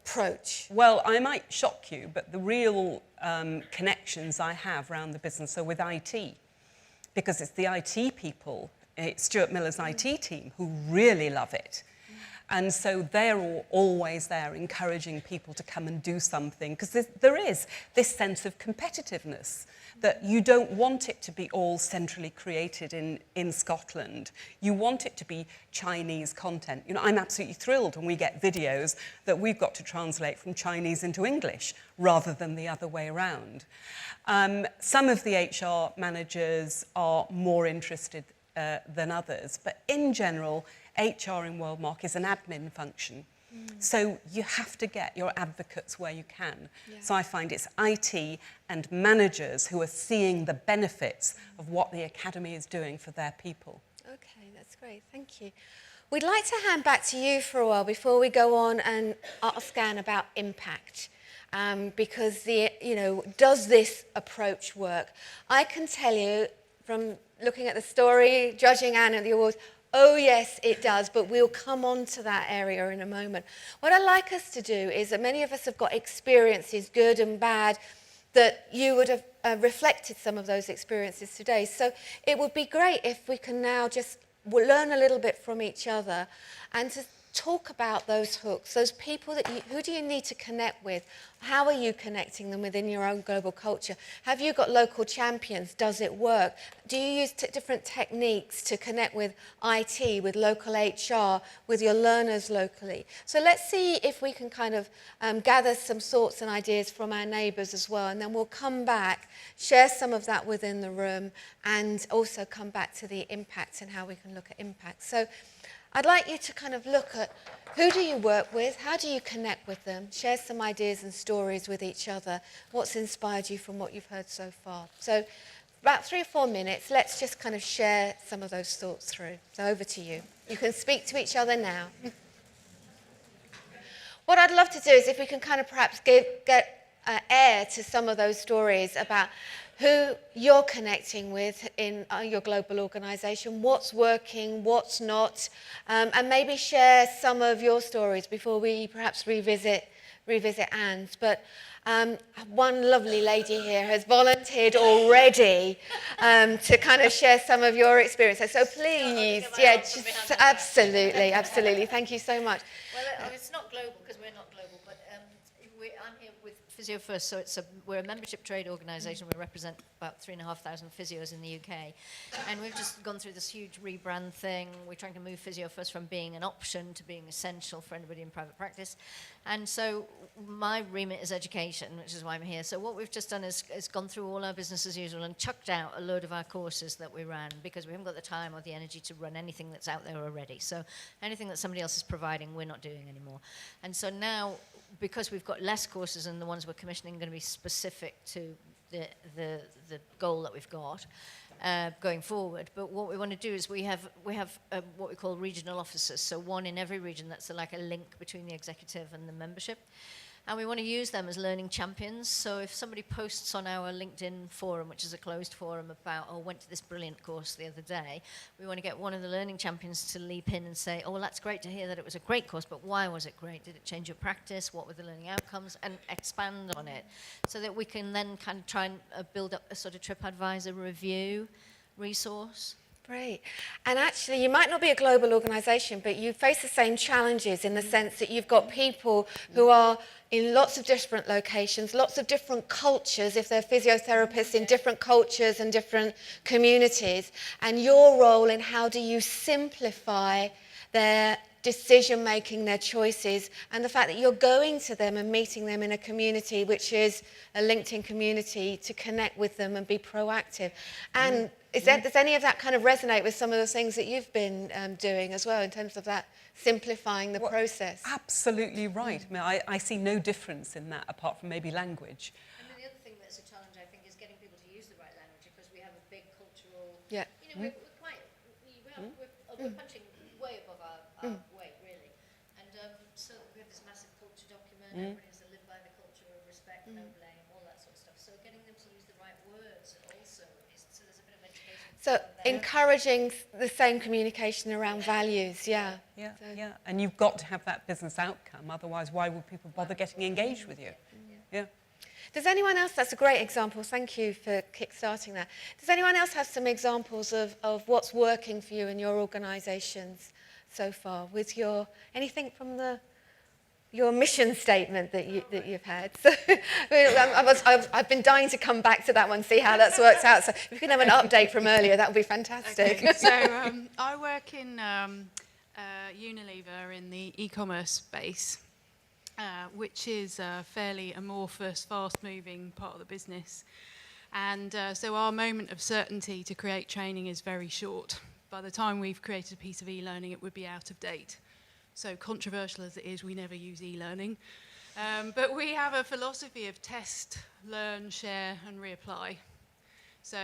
approach? Well, I might shock you, but the real connections I have around the business are with IT, because it's the IT people, it's Stuart Miller's IT team, who really love it. And so they're always there encouraging people to come and do something, because there is this sense of competitiveness, that you don't want it to be all centrally created in Scotland. You want it to be Chinese content. You know, I'm absolutely thrilled when we get videos that we've got to translate from Chinese into English rather than the other way around. Some of the HR managers are more interested than others, but in general, HR in Worldmark is an admin function. So you have to get your advocates where you can. Yeah. So I find it's IT and managers who are seeing the benefits of what the Academy is doing for their people. Okay, that's great, thank you. We'd like to hand back to you for a while before we go on and ask Anne about impact. Because, does this approach work? I can tell you from looking at the story, judging Anne at the awards, oh yes, it does, but we'll come on to that area in a moment. What I'd like us to do is that many of us have got experiences, good and bad, that you would have reflected some of those experiences today. So it would be great if we can now just learn a little bit from each other and to talk about those hooks, those people that who do you need to connect with? How are you connecting them within your own global culture? Have you got local champions? Does it work? Do you use different techniques to connect with IT, with local HR, with your learners locally? So let's see if we can kind of gather some thoughts and ideas from our neighbours as well, and then we'll come back, share some of that within the room, and also come back to the impact and how we can look at impact. So I'd like you to kind of look at who do you work with, how do you connect with them, share some ideas and stories with each other, what's inspired you from what you've heard so far. So about 3 or 4 minutes, let's just kind of share some of those thoughts through. So over to you. You can speak to each other now. What I'd love to do is if we can kind of perhaps get air to some of those stories about who you're connecting with in your global organisation, what's working, what's not, and maybe share some of your stories before we perhaps revisit Anne's. But one lovely lady here has volunteered already to kind of share some of your experiences. So please, yeah, just absolutely. Thank you so much. Well, it's not global because we're not global, but I'm here with Physio First, so we're a membership trade organisation. We represent about 3,500 physios in the UK. And we've just gone through this huge rebrand thing. We're trying to move Physio First from being an option to being essential for anybody in private practice. And so my remit is education, which is why I'm here. So what we've just done is gone through all our business as usual and chucked out a load of our courses that we ran because we haven't got the time or the energy to run anything that's out there already. So anything that somebody else is providing, we're not doing anymore. And so now, because we've got less courses and the ones we're commissioning are going to be specific to the goal that we've got going forward. But what we want to do is we have what we call regional officers, so one in every region that's like a link between the executive and the membership. And we want to use them as learning champions. So if somebody posts on our LinkedIn forum, which is a closed forum about, oh, went to this brilliant course the other day, we want to get one of the learning champions to leap in and say, oh, well, that's great to hear that it was a great course, but why was it great? Did it change your practice? What were the learning outcomes? And expand on it so that we can then kind of try and build up a sort of TripAdvisor review resource. Great. And actually, you might not be a global organisation, but you face the same challenges in the sense that you've got people who are in lots of different locations, lots of different cultures, if they're physiotherapists in different cultures and different communities, and your role in how do you simplify their decision-making, their choices, and the fact that you're going to them and meeting them in a community which is a LinkedIn community to connect with them and be proactive. And does any of that kind of resonate with some of the things that you've been doing as well in terms of that simplifying the process? Absolutely right. I mean, I see no difference in that apart from maybe language. And then the other thing that's a challenge, I think, is getting people to use the right language because we have a big cultural... Yeah. You know, we're quite... We're punching way above our weight, really. And so we have this massive culture document. Everybody has to live by the culture of respect, no blame, all that sort of stuff. So getting them to use the right words also is... So there's a bit of education. So encouraging the same communication around values, yeah. Yeah, yeah. And you've got to have that business outcome. Otherwise, why would people bother getting engaged with you? Yeah. Does anyone else, that's a great example, thank you for kick-starting that. Does anyone else have some examples of what's working for you in your organisations so far with anything from your mission statement that you've had? So, I've been dying to come back to that one, see how that's worked out. So if we can have an update from earlier, that would be fantastic. Okay. So I work in Unilever in the e-commerce space, which is a fairly amorphous, fast-moving part of the business. And so our moment of certainty to create training is very short. By the time we've created a piece of e-learning, it would be out of date. So controversial as it is, we never use e-learning. But we have a philosophy of test, learn, share, and reapply. So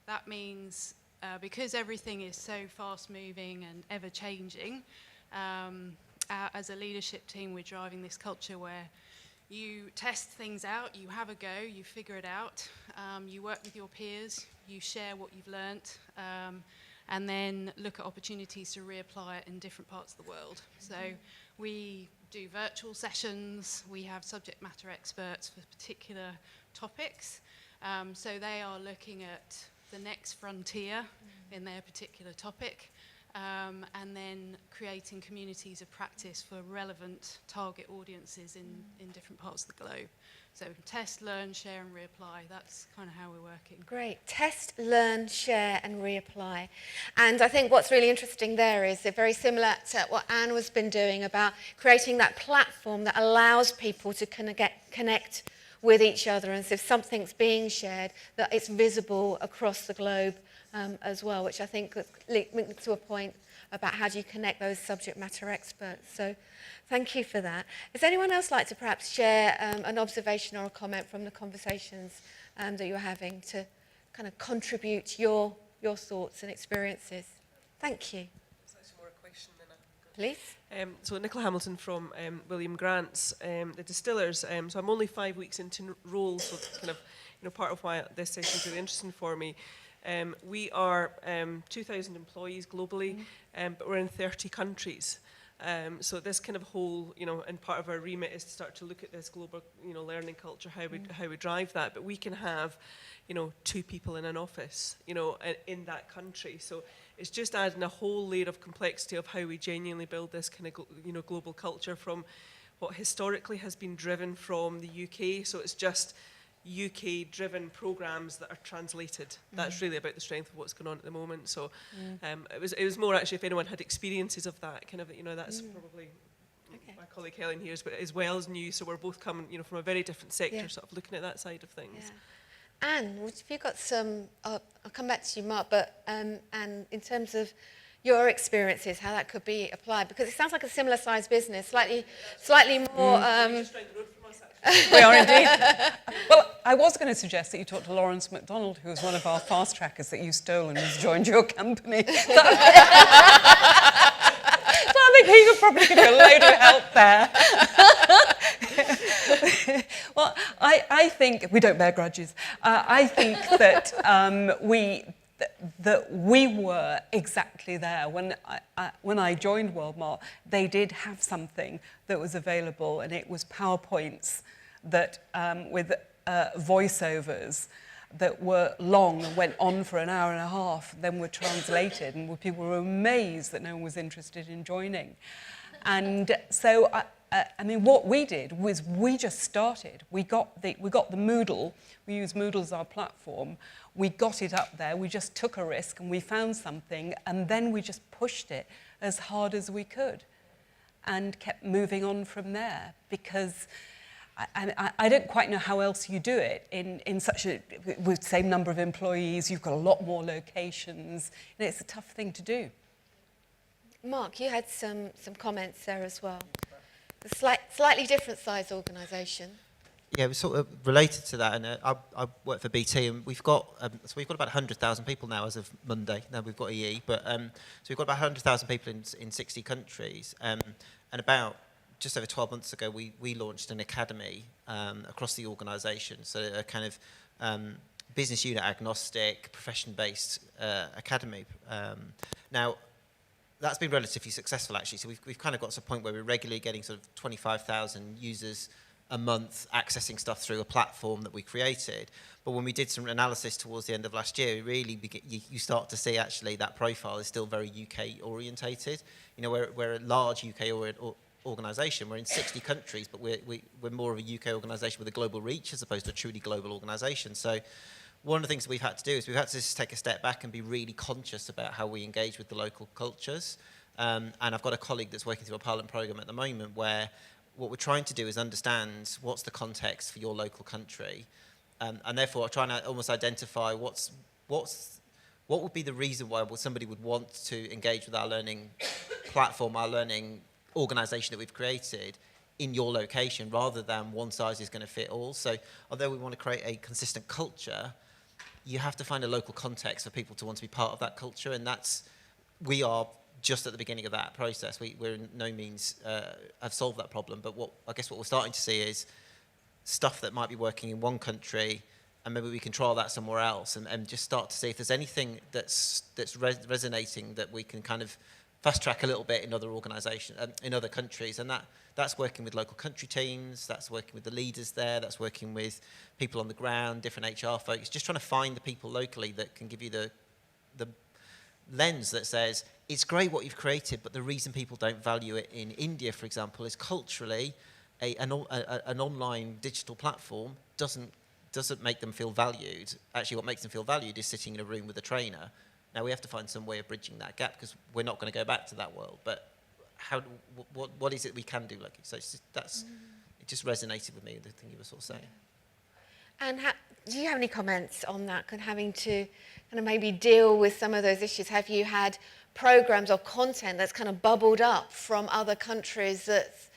that means because everything is so fast-moving and ever-changing, as a leadership team, we're driving this culture where you test things out, you have a go, you figure it out, you work with your peers, you share what you've learnt, and then look at opportunities to reapply it in different parts of the world. So we do virtual sessions, we have subject matter experts for particular topics, so they are looking at the next frontier in their particular topic, and then creating communities of practice for relevant target audiences in different parts of the globe. So test, learn, share and reapply, that's kind of how we're working. Great. Test, learn, share and reapply. And I think what's really interesting there is very similar to what Anne has been doing about creating that platform that allows people to connect with each other, and so if something's being shared, that it's visible across the globe as well, which I think links to a point about how do you connect those subject matter experts. So thank you for that. Does anyone else like to perhaps share an observation or a comment from the conversations that you're having to kind of contribute your thoughts and experiences? Thank you. More a question than Please. So Nicola Hamilton from William Grant's, the distillers. So I'm only 5 weeks into role, so it's kind of part of why this session is really interesting for me. We are 2,000 employees globally, but we're in 30 countries. So this kind of whole, and part of our remit is to start to look at this global, learning culture, how we drive that. But we can have, 2 people in an office, in that country. So it's just adding a whole layer of complexity of how we genuinely build this kind of, global culture from what historically has been driven from the UK. So it's just UK-driven programmes that are translated. That's really about the strength of what's going on at the moment. So it was more actually if anyone had experiences of that, kind of, you know, that's probably my colleague Helen here, but as well as new. So we're both coming, you know, from a very different sector, sort of looking at that side of things. Yeah. Anne, have you got some? I'll come back to you, Mark. But Anne, in terms of your experiences, how that could be applied, because it sounds like a similar sized business, slightly more. We are indeed. Well, I was going to suggest that you talk to Lawrence MacDonald, who was one of our fast trackers that you stole and has joined your company. So I think he could probably give you a load of help there. Well, I think we don't bear grudges. I think that we were exactly there. When I joined Worldmark, they did have something that was available, and it was PowerPoints that with voiceovers that were long and went on for an hour and a half, then were translated, and people were amazed that no one was interested in joining. And so, I mean, what we did was we just started. We got the Moodle. We use Moodle as our platform. We got it up there. We just took a risk and we found something, and then we just pushed it as hard as we could and kept moving on from there, because I don't quite know how else you do it in such a, with the same number of employees. You've got a lot more locations, and it's a tough thing to do. Mark, you had some comments there as well. A slightly different size organisation. Yeah, we're sort of related to that, and I work for BT, and we've got about 100,000 people now as of Monday. Now we've got EE, but so we've got about 100,000 people in 60 countries, and about just over 12 months ago, we launched an academy across the organisation, so a kind of business unit agnostic, profession-based academy. Now, that's been relatively successful, actually. So we've kind of got to a point where we're regularly getting sort of 25,000 users a month accessing stuff through a platform that we created. But when we did some analysis towards the end of last year, really you start to see actually that profile is still very UK orientated. You know, we're a large UK organisation. We're in 60 countries, but we're more of a UK organisation with a global reach as opposed to a truly global organisation. So one of the things that we've had to do is we've had to just take a step back and be really conscious about how we engage with the local cultures. And I've got a colleague that's working through a pilot programme at the moment where what we're trying to do is understand what's the context for your local country, and therefore trying to almost identify what would be the reason why somebody would want to engage with our learning platform, our learning organisation that we've created in your location, rather than one size is going to fit all. So although we want to create a consistent culture, you have to find a local context for people to want to be part of that culture, and we are just at the beginning of that process. We're in no means have solved that problem, but I guess what we're starting to see is stuff that might be working in one country, and maybe we can trial that somewhere else, and just start to see if there's anything that's resonating that we can kind of fast track a little bit in other organisations, in other countries, and that's working with local country teams, that's working with the leaders there, that's working with people on the ground, different HR folks, just trying to find the people locally that can give you the lens that says, it's great what you've created, but the reason people don't value it in India, for example, is culturally an online digital platform doesn't make them feel valued. Actually, what makes them feel valued is sitting in a room with a trainer. Now, we have to find some way of bridging that gap, because we're not going to go back to that world. But what is it we can do? Like, so it just resonated with me, the thing you were sort of saying. And do you have any comments on that, kind of having to kind of maybe deal with some of those issues? Have you had programs or content that's kind of bubbled up from other countries that's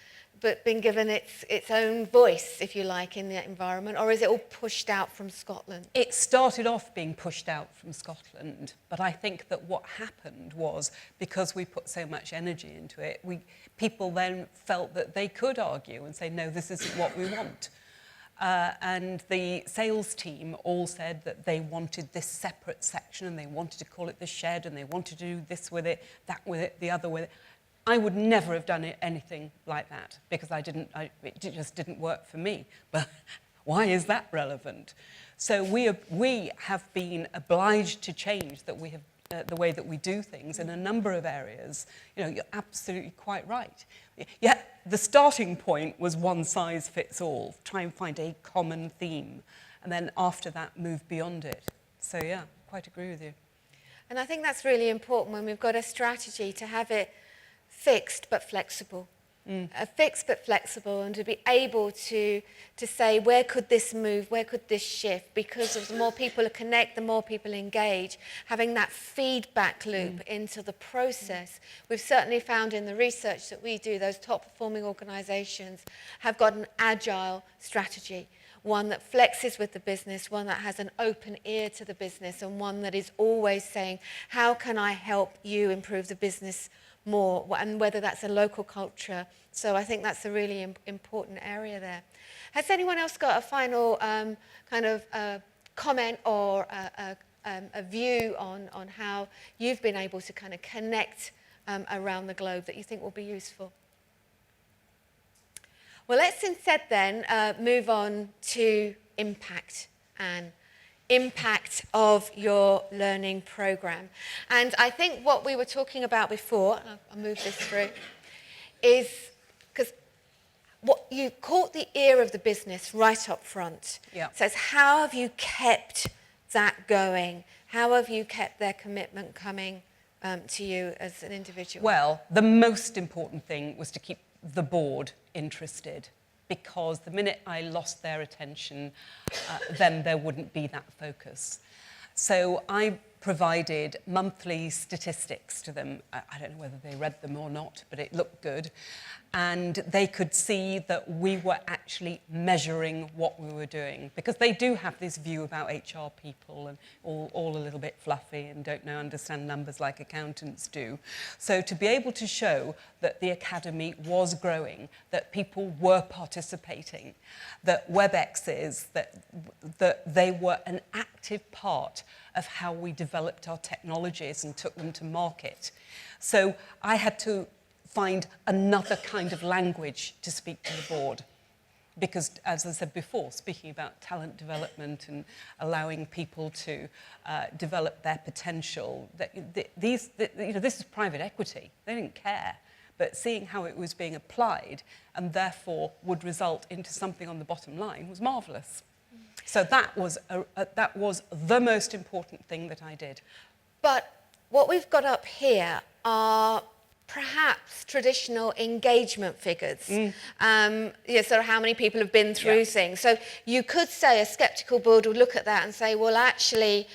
been given its own voice, if you like, in the environment, or is it all pushed out from Scotland? It started off being pushed out from Scotland, but I think that what happened was, because we put so much energy into it, people then felt that they could argue and say, no, this isn't what we want. And the sales team all said that they wanted this separate section, and they wanted to call it the shed, and they wanted to do this with it, that with it, the other with it. I would never have done anything like that, because it just didn't work for me. But why is that relevant? So we have been obliged to change the way that we do things in a number of areas. You know, you're absolutely quite right. Yeah, the starting point was one size fits all. Try and find a common theme. And then after that, move beyond it. So yeah, quite agree with you. And I think that's really important when we've got a strategy to have it fixed but flexible. Fixed but flexible, and to be able to say, where could this move, where could this shift? Because of the more people connect, the more people engage, having that feedback loop into the process. We've certainly found in the research that we do, those top performing organizations have got an agile strategy, one that flexes with the business, one that has an open ear to the business, and one that is always saying, how can I help you improve the business more, and whether that's a local culture. So I think that's a really important area there. Has anyone else got a final comment or a view on how you've been able to kind of connect around the globe that you think will be useful? Well, let's instead then move on to impact and impact of your learning program. And I think what we were talking about before, and I'll move this through, is because what you caught the ear of the business right up front. Yeah. Says, how have you kept that going? How have you kept their commitment coming to you as an individual? Well, the most important thing was to keep the board interested, because the minute I lost their attention, then there wouldn't be that focus. So I provided monthly statistics to them. I don't know whether they read them or not, but it looked good. And they could see that we were actually measuring what we were doing, because they do have this view about HR people and all a little bit fluffy and don't understand numbers like accountants do. So to be able to show that the academy was growing, that people were participating, that WebExes, that they were an active part of how we developed our technologies and took them to market. So I had to find another kind of language to speak to the board. Because, as I said before, speaking about talent development and allowing people to develop their potential, this is private equity. They didn't care. But seeing how it was being applied and therefore would result into something on the bottom line was marvellous. So that was the most important thing that I did. But what we've got up here are perhaps traditional engagement figures. Sort of how many people have been through things. So you could say a sceptical board would look at that and say, well, actually,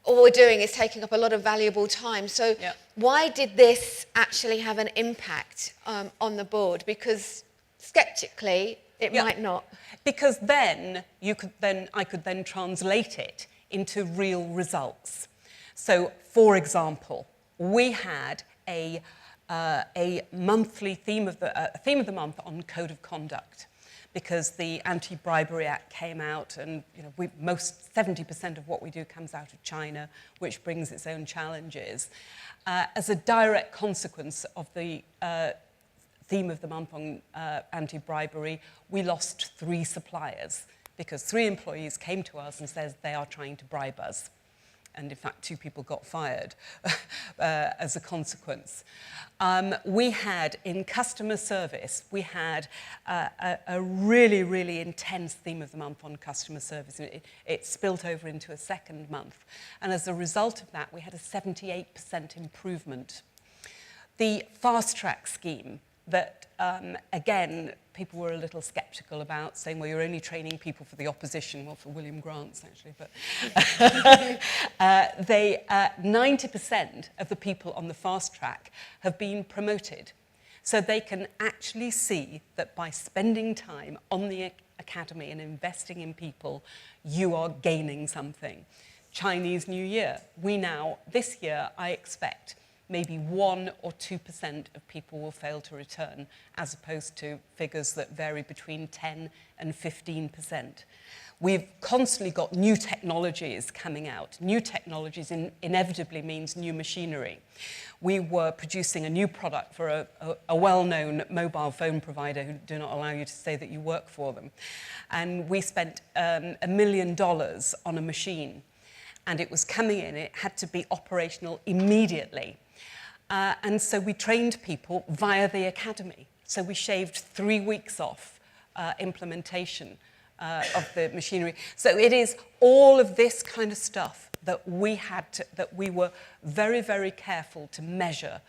all we're doing is taking up a lot of valuable time. So why did this actually have an impact on the board? Because skeptically, it might not. Because then I could then translate it into real results. So, for example, we had a monthly theme of the month on code of conduct, because the Anti-Bribery Act came out, and 70% of what we do comes out of China, which brings its own challenges. As a direct consequence of the theme of the month on anti-bribery, we lost 3 suppliers, because 3 employees came to us and said they are trying to bribe us. And in fact, 2 people got fired as a consequence. We had, in customer service, we had a really, really intense theme of the month on customer service. It spilt over into a second month. And as a result of that, we had a 78% improvement. The fast track scheme that, again, people were a little sceptical about, saying, well, you're only training people for the opposition, well, for William Grant's, actually, but 90% of the people on the fast track have been promoted. So they can actually see that by spending time on the academy and investing in people, you are gaining something. Chinese New Year, this year, I expect maybe 1 or 2% of people will fail to return, as opposed to figures that vary between 10 and 15%. We've constantly got new technologies coming out. New technologies inevitably means new machinery. We were producing a new product for a well-known mobile phone provider who do not allow you to say that you work for them. And we spent $1 million on a machine. And it was coming in, it had to be operational immediately. And so we trained people via the academy. So we shaved 3 weeks off implementation of the machinery. So it is all of this kind of stuff that that we were very, very careful to measure.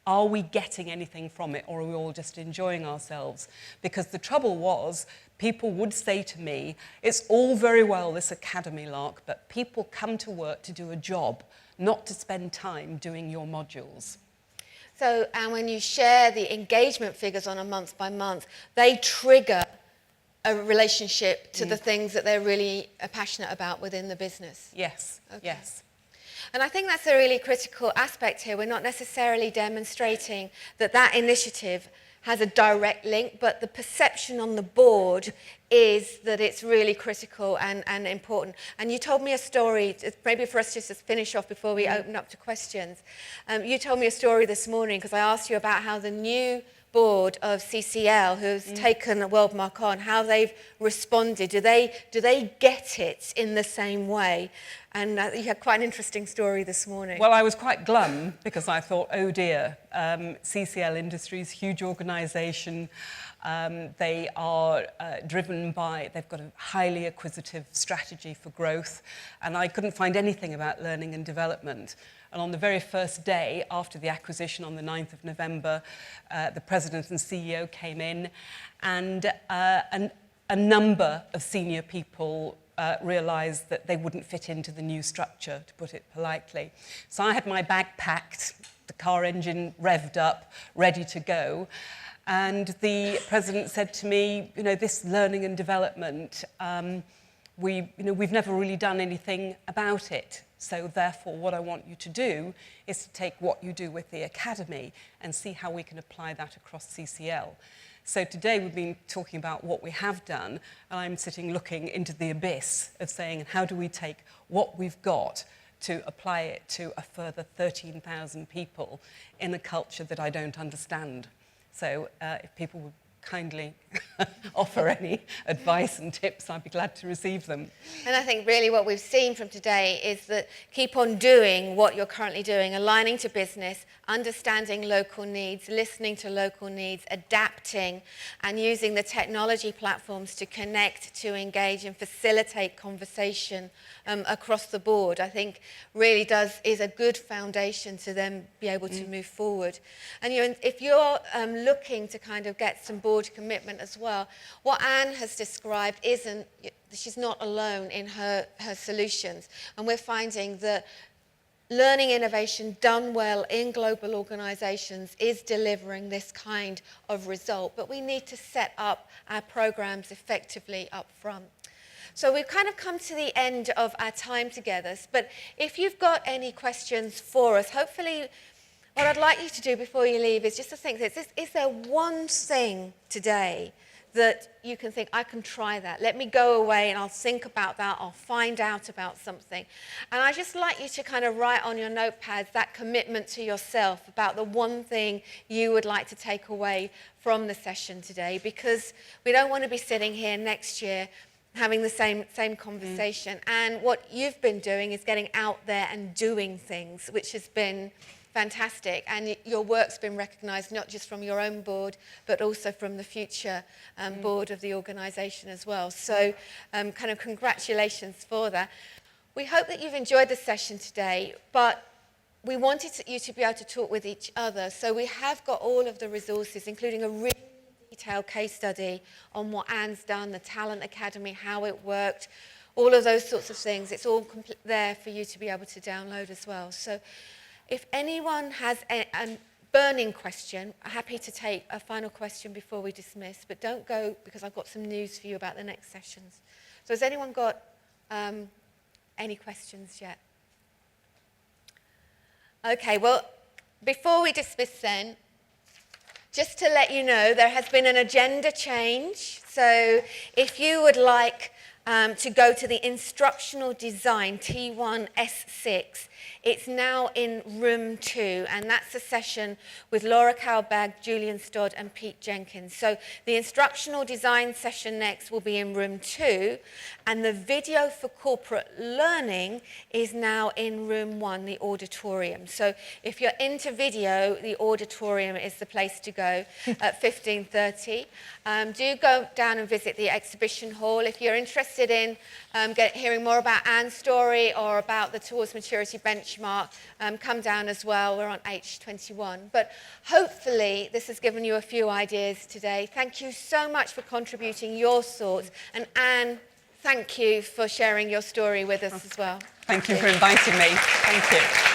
Are we getting anything from it, or are we all just enjoying ourselves? Because the trouble was, people would say to me, it's all very well, this academy lark, but people come to work to do a job, not to spend time doing your modules. So, and when you share the engagement figures on a month by month, they trigger a relationship to the things that they're really passionate about within the business. Yes, Okay. yes. And I think that's a really critical aspect here. We're not necessarily demonstrating that that initiative has a direct link, but the perception on the board is that it's really critical and important. And you told me a story, maybe for us just to finish off before we open up to questions. You told me a story this morning because I asked you about how the new board of CCL, who's taken a Worldmark on, how they've responded. Do they get it in the same way? And you had quite an interesting story this morning. Well, I was quite glum because I thought, oh dear, CCL Industries, huge organisation. They are driven by, they've got a highly acquisitive strategy for growth, and I couldn't find anything about learning and development. And on the very first day after the acquisition on the 9th of November, the president and CEO came in, and a number of senior people realised that they wouldn't fit into the new structure, to put it politely. So I had my bag packed, the car engine revved up, ready to go. And the president said to me, you know, this learning and development, we've never really done anything about it. So therefore, what I want you to do is to take what you do with the academy and see how we can apply that across CCL. So today we've been talking about what we have done, and I'm sitting looking into the abyss of saying, how do we take what we've got to apply it to a further 13,000 people in a culture that I don't understand? So if people would kindly offer any advice and tips, I'd be glad to receive them. And I think really what we've seen from today is that keep on doing what you're currently doing, aligning to business, understanding local needs, listening to local needs, adapting, and using the technology platforms to connect, to engage, and facilitate conversation across the board, I think really is a good foundation to then be able to move forward. And if you're looking to kind of get some board commitment as well, what Anne has described she's not alone in her solutions. And we're finding that learning innovation done well in global organisations is delivering this kind of result, but we need to set up our programs effectively up front. So we've kind of come to the end of our time together, but if you've got any questions for us, hopefully what I'd like you to do before you leave is just to think, is there one thing today that you can think, I can try that. Let me go away and I'll think about that. I'll find out about something. And I just like you to kind of write on your notepads that commitment to yourself about the one thing you would like to take away from the session today, because we don't want to be sitting here next year having the same conversation. And what you've been doing is getting out there and doing things, which has been fantastic, and your work's been recognised not just from your own board but also from the future board of the organisation as well. So kind of congratulations for that. We hope that you've enjoyed the session today, but we wanted you to be able to talk with each other, so we have got all of the resources, including a really detailed case study on what Anne's done, the Talent Academy, how it worked, all of those sorts of things. It's all there for you to be able to download as well. So if anyone has a burning question, I'm happy to take a final question before we dismiss, but don't go because I've got some news for you about the next sessions. So has anyone got any questions yet? Okay, well, before we dismiss then, just to let you know, there has been an agenda change. So if you would like to go to the instructional design T1 S6, It's now in room 2, and that's a session with Laura Kalbag, Julian Stodd, and Pete Jenkins. So the instructional design session next will be in room 2, and the video for corporate learning is now in room 1, the auditorium. So if you're into video, the auditorium is the place to go at 15:30. Do go down and visit the exhibition hall. If you're interested in hearing more about Anne's story or about the Towards Maturity benchmark, come down as well. We're on H21. But hopefully this has given you a few ideas today. Thank you so much for contributing your thoughts. And Anne, thank you for sharing your story with us as well. Thank you for inviting me. Thank you.